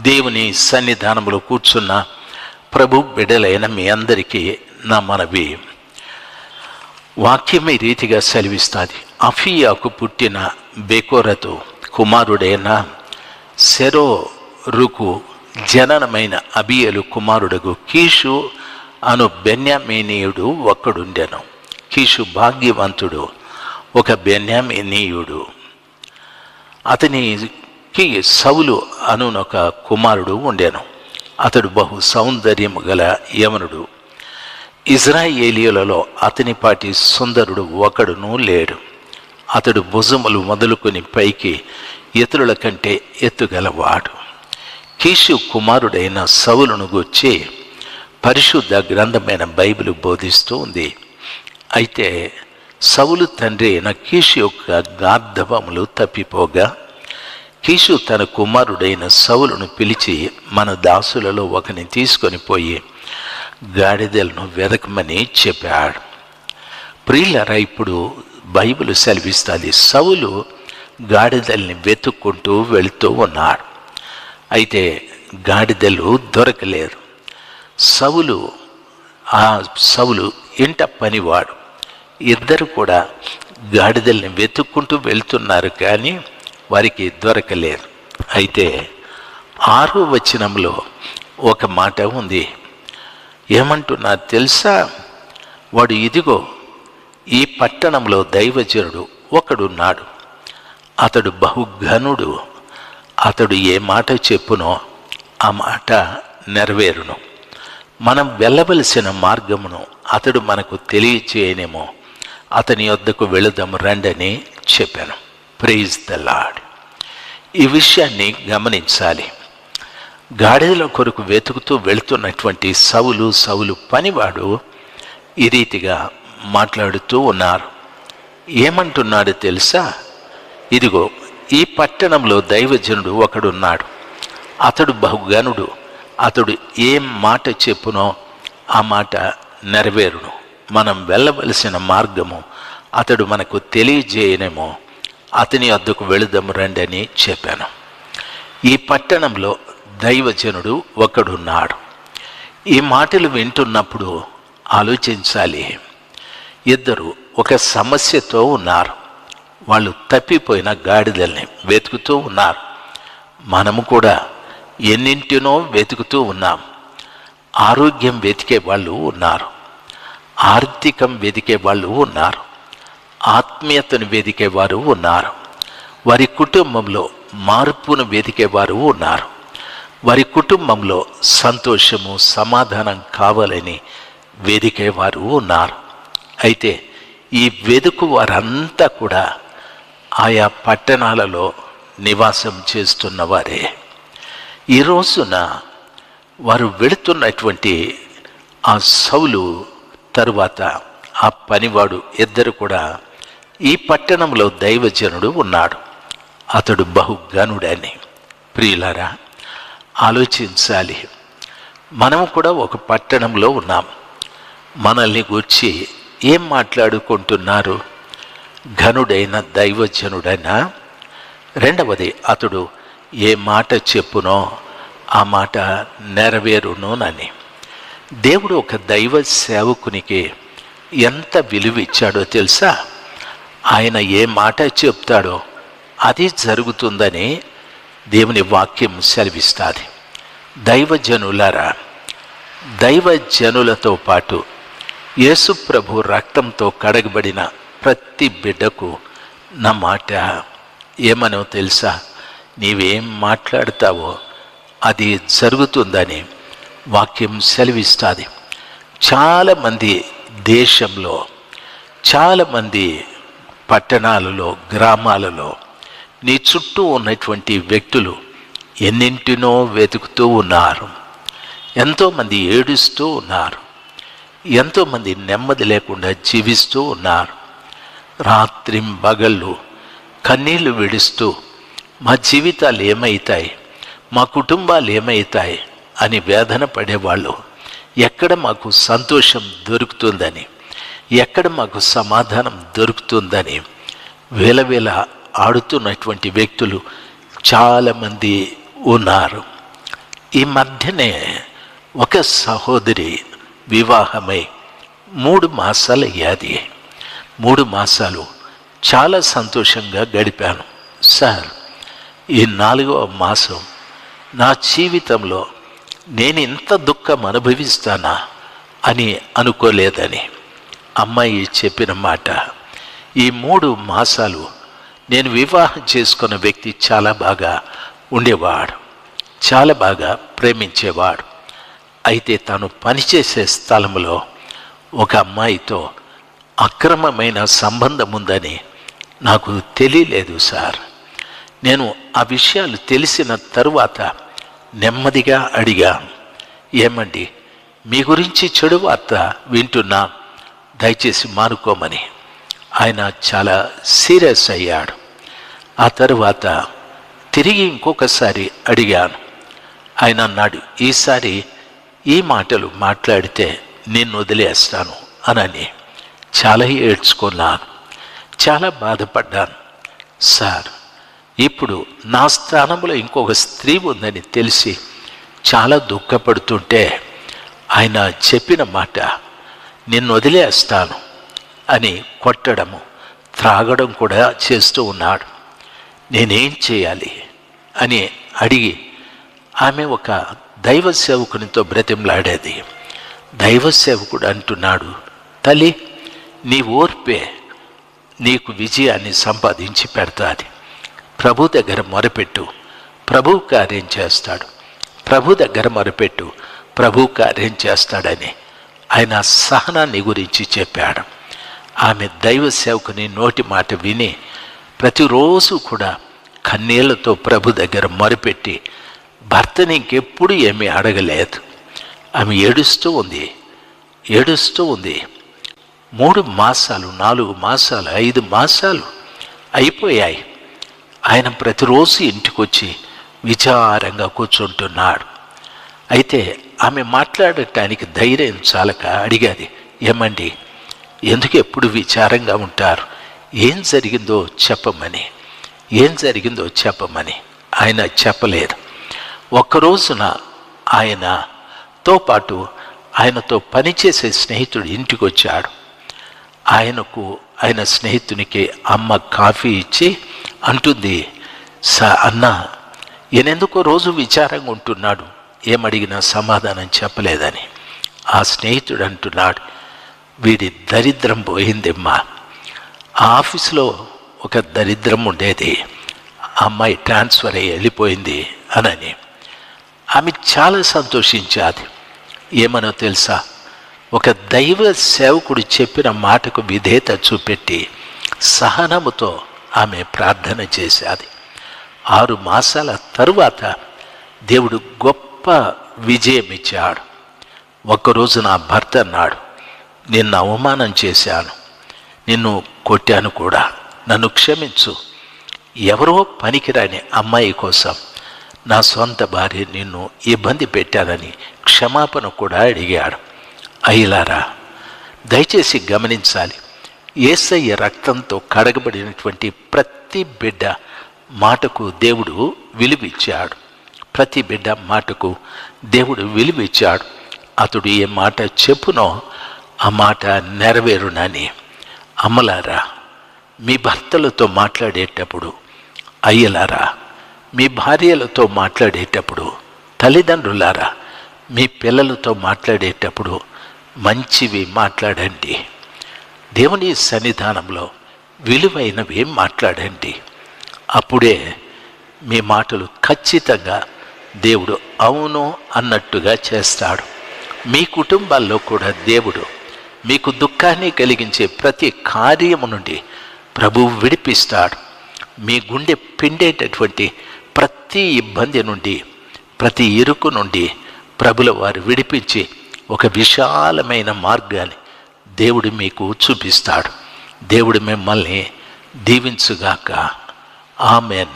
దేవుని సన్నిధానంలో కూర్చున్న ప్రభు బిడ్డలైన మీ అందరికీ నా మనవి. వాక్యం ఈ రీతిగా సెలవిస్తుంది. అఫియాకు పుట్టిన బెకోరతు కుమారుడైన సెరోరుకు జననమైన అబియలు కుమారుడుగు కీషు అను బెన్యామీనీయుడు ఒక్కడుండెను. కీషు భాగ్యవంతుడు, ఒక బెన్యామీనీయుడు. అతనికి సౌలు అనునొక కుమారుడు ఉండెను. అతడు బహు సౌందర్యము గల యవనుడు. ఇజ్రాయేలీయులలో అతనిపాటి సుందరుడు ఒకడును లేడు. అతడు భుజములు మొదలుకొని పైకి ఇతరుల కంటే ఎత్తుగలవాడు. కీషు కుమారుడైన సౌలును గూర్చి పరిశుద్ధ గ్రంథమైన బైబిలు బోధిస్తూ ఉంది. అయితే సౌలు తండ్రి అయిన కీషు యొక్క గార్ధవములు తప్పిపోగా కీషు తన కుమారుడైన సౌలును పిలిచి, మన దాసులలో ఒకని తీసుకొని పోయి గాడిదలను వెదకమని చెప్పాడు. ప్రియులారా, ఇప్పుడు బైబిల్ సెలవిస్తుంది, సౌలు గాడిదల్ని వెతుక్కుంటూ వెళుతూ ఉన్నాడు. అయితే గాడిదలు దొరకలేరు. సౌలు ఇంట పనివాడు. ఇద్దరు కూడా గాడిదల్ని వెతుక్కుంటూ వెళ్తున్నారు, కానీ వారికి దొరకలేరు. అయితే 6వ వచనంలో ఒక మాట ఉంది. ఏమంటున్నారు తెలుసా? వాడు, ఇదిగో ఈ పట్టణంలో దైవజనుడు ఒకడున్నాడు. అతడు బహుఘనుడు. అతడు ఏ మాట చెప్పునో ఆ మాట నెరవేరును. మనం వెళ్ళవలసిన మార్గమును అతడు మనకు తెలియచేయనేమో. అతని వద్దకు వెళుదాము రండని చెప్పాను. Praise the Lord. ఈ విషయాన్ని గమనించాలి. గాడిదల కొరకు వెతుకుతూ వెళుతున్నటువంటి సౌలు పనివాడు ఈ రీతిగా మాట్లాడుతూ ఉన్నారు. ఏమంటున్నాడు తెలుసా? ఇదిగో ఈ పట్టణంలో దైవజనుడు ఒకడున్నాడు. అతడు బహుఘనుడు. అతడు ఏం మాట చెప్పునో ఆ మాట నెరవేరును. మనం వెళ్ళవలసిన మార్గము అతడు మనకు తెలియజేయనేమో. అతని వద్దకు వెళుదాము రండి అని చెప్పాను. ఈ పట్టణంలో దైవజనుడు ఒకడున్నాడు. ఈ మాటలు వింటున్నప్పుడు ఆలోచించాలి. ఇద్దరు ఒక సమస్యతో ఉన్నారు. వాళ్ళు తప్పిపోయిన గాడిదల్ని వెతుకుతూ ఉన్నారు. మనము కూడా ఎన్నింటినో వెతుకుతూ ఉన్నాం. ఆరోగ్యం వెతికే వాళ్ళు ఉన్నారు, ఆర్థికం వెతికే వాళ్ళు ఉన్నారు, ఆత్మీయతను వెతికేవారు ఉన్నారు, వారి కుటుంబంలో మార్పును వెతికేవారు ఉన్నారు, వారి కుటుంబంలో సంతోషము సమాధానం కావాలని వెతికేవారు ఉన్నారు. అయితే ఈ వెతుకు వారంతా కూడా ఆయా పట్టణాలలో నివాసం చేస్తున్నవారే. ఈ రోజున వారు వెళుతున్నటువంటి ఆ సౌలు తరువాత ఆ పనివాడు ఇద్దరు కూడా ఈ పట్టణంలో దైవజనుడు ఉన్నాడు. అతడు బహుఘనుడని. ప్రియులారా, ఆలోచించాలి. మనము కూడా ఒక పట్టణంలో ఉన్నాం. మనల్ని గూర్చి ఏం మాట్లాడుకుంటున్నారు? ఘనుడైన దైవజనుడైనా? రెండవది, అతడు ఏ మాట చెప్పునో ఆ మాట నెరవేరునోనని. దేవుడు ఒక దైవ సేవకునికి ఎంత విలువ ఇచ్చాడో తెలుసా? ఆయన ఏ మాట చెప్తాడో అది జరుగుతుందని దేవుని వాక్యం సెలవిస్తుంది. దైవజనులారా, దైవజనులతో పాటు యేసు ప్రభు రక్తంతో కడగబడిన ప్రతి బిడ్డకు నా మాట ఏమనో తెలుసా? నీవేం మాట్లాడతావో అది జరుగుతుందని వాక్యం సెలవిస్తుంది. చాలామంది దేశంలో, చాలామంది పట్టణాలలో, గ్రామాలలో నీ చుట్టూ ఉన్నటువంటి వ్యక్తులు ఎన్నింటినో వెతుకుతూ ఉన్నారు. ఎంతోమంది ఏడుస్తూ ఉన్నారు. ఎంతోమంది నెమ్మది లేకుండా జీవిస్తూ ఉన్నారు. రాత్రింబగళ్ళు కన్నీళ్లు విడుస్తూ మా జీవితాలు ఏమవుతాయి, మా కుటుంబాలు ఏమవుతాయి అని వేదన పడేవాళ్ళు, ఎక్కడ మాకు సంతోషం దొరుకుతుందని, ఎక్కడ మాకు సమాధానం దొరుకుతుందని వేల ఆడుతున్నటువంటి వ్యక్తులు చాలామంది ఉన్నారు. ఈ మధ్యనే ఒక సహోదరి వివాహమై 3 మాసాలు అయ్యాది. 3 మాసాలు చాలా సంతోషంగా గడిపాను. సార్, ఈ 4వ మాసం నా జీవితంలో నేను ఇంత దుఃఖం అనుభవిస్తానా అని అనుకోలేదని అమ్మాయి చెప్పిన మాట. ఈ 3 మాసాలు నేను వివాహం చేసుకున్న వ్యక్తి చాలా బాగా ఉండేవాడు, చాలా బాగా ప్రేమించేవాడు. అయితే తను పనిచేసే స్థలంలో ఒక అమ్మాయితో అక్రమమైన సంబంధం ఉందని నాకు తెలియలేదు సార్. నేను ఆ విషయాలు తెలిసిన తరువాత నెమ్మదిగా అడిగా, ఏమండి, మీ గురించి చెడు వార్త వింటున్నా, దయచేసి మానుకోమని. ఆయన చాలా సీరియస్ అయ్యాడు. ఆ తరువాత తిరిగి ఇంకొకసారి అడిగాను. ఆయన అన్నాడు, ఈసారి ఈ మాటలు మాట్లాడితే నిన్ను వదిలేస్తాను అనని. చాలా ఏడ్చుకున్నాను, చాలా బాధపడ్డాను. సార్, ఇప్పుడు నా స్థానంలో ఇంకొక స్త్రీ ఉందని తెలిసి చాలా దుఃఖపడుతుంటే ఆయన చెప్పిన మాట, నిన్ను వదిలేస్తాను అని కొట్టడము, త్రాగడం కూడా చేస్తూ ఉన్నాడు. నేనేం చేయాలి అని అడిగి ఆమె ఒక దైవ సేవకునితో బ్రతిమలాడేది. దైవ సేవకుడు అంటున్నాడు, తల్లి, నీ ఓర్పే నీకు విజయాన్ని సంపాదించి పెడతాది. ప్రభు దగ్గర మొరపెట్టు, ప్రభు కార్యం చేస్తాడు. ప్రభు దగ్గర మొరపెట్టు, ప్రభు కార్యం చేస్తాడని ఆయన సహనాన్ని గురించి చెప్పాడు. ఆమె దైవ సేవకుని నోటి మాట విని ప్రతిరోజు కూడా కన్నీళ్లతో ప్రభు దగ్గర మొరపెట్టి భర్తని ఇంకెప్పుడు ఏమీ అడగలేదు. ఆమె ఏడుస్తూ ఉంది. 3 మాసాలు, 4 మాసాలు, 5 మాసాలు అయిపోయాయి. ఆయన ప్రతిరోజు ఇంటికొచ్చి విచారంగా కూర్చుంటున్నాడు. అయితే ఆమె మాట్లాడటానికి ధైర్యం చాలక అడిగాది, ఏమండి, ఎందుకు ఎప్పుడు విచారంగా ఉంటారు? ఏం జరిగిందో చెప్పమని. ఆయన చెప్పలేదు. ఒక్కరోజున ఆయనతో పాటు ఆయనతో పనిచేసే స్నేహితుడు ఇంటికి వచ్చాడు. ఆయన స్నేహితునికి అమ్మ కాఫీ ఇచ్చి అంటుంది, అన్న, ఈయనెందుకో రోజు విచారంగా ఉంటున్నాడు, ఏమడిగినా సమాధానం చెప్పలేదని. ఆ స్నేహితుడు అంటున్నాడు, వీడి దరిద్రం పోయిందమ్మా. ఆ ఆఫీసులో ఒక దరిద్రం ఉండేది, అమ్మాయి ట్రాన్స్ఫర్ అయ్యి వెళ్ళిపోయింది అనని. ఆమె చాలా సంతోషించాది. ఏమనో తెలుసా, ఒక దైవ సేవకుడు చెప్పిన మాటకు విధేయత చూపెట్టి సహనముతో ఆమె ప్రార్థన చేశాది. 6 మాసాల తరువాత దేవుడు గొప్ప విజయం ఇచ్చాడు. ఒక్కరోజు నా భర్త అన్నాడు, నిన్ను అవమానం చేశాను, నిన్ను కొట్టాను కూడా, నన్ను క్షమించు. ఎవరో పనికిరాని అమ్మాయి కోసం నా సొంత భార్య నిన్ను ఇబ్బంది పెట్టానని క్షమాపణ కూడా అడిగాడు. అయ్యలారా, దయచేసి గమనించాలి, యేసయ్య రక్తంతో కడగబడినటువంటి ప్రతి బిడ్డ మాటకు దేవుడు విలువిచ్చాడు. ప్రతి బిడ్డ మాటకు దేవుడు విలువిచ్చాడు. అతడు ఏ మాట చెప్పునో ఆ మాట నెరవేరునని. అమ్మలారా, మీ భర్తలతో మాట్లాడేటప్పుడు, అయ్యలారా, మీ భార్యలతో మాట్లాడేటప్పుడు, తల్లిదండ్రులారా, మీ పిల్లలతో మాట్లాడేటప్పుడు మంచివి మాట్లాడండి. దేవుని సన్నిధానంలో విలువైనవి మాట్లాడండి. అప్పుడే మీ మాటలు ఖచ్చితంగా దేవుడు అవును అన్నట్టుగా చేస్తాడు. మీ కుటుంబాల్లో కూడా దేవుడు మీకు దుఃఖాన్ని కలిగించే ప్రతి కార్యము నుండి ప్రభువు విడిపిస్తాడు. మీ గుండె పిండేటటువంటి ప్రతి ఇబ్బంది నుండి, ప్రతి ఇరుకు నుండి ప్రభుల వారు విడిపించి ఒక విశాలమైన మార్గాన్ని దేవుడు మీకు చూపిస్తాడు. దేవుడు మిమ్మల్ని దీవించుగాక. ఆమెన్.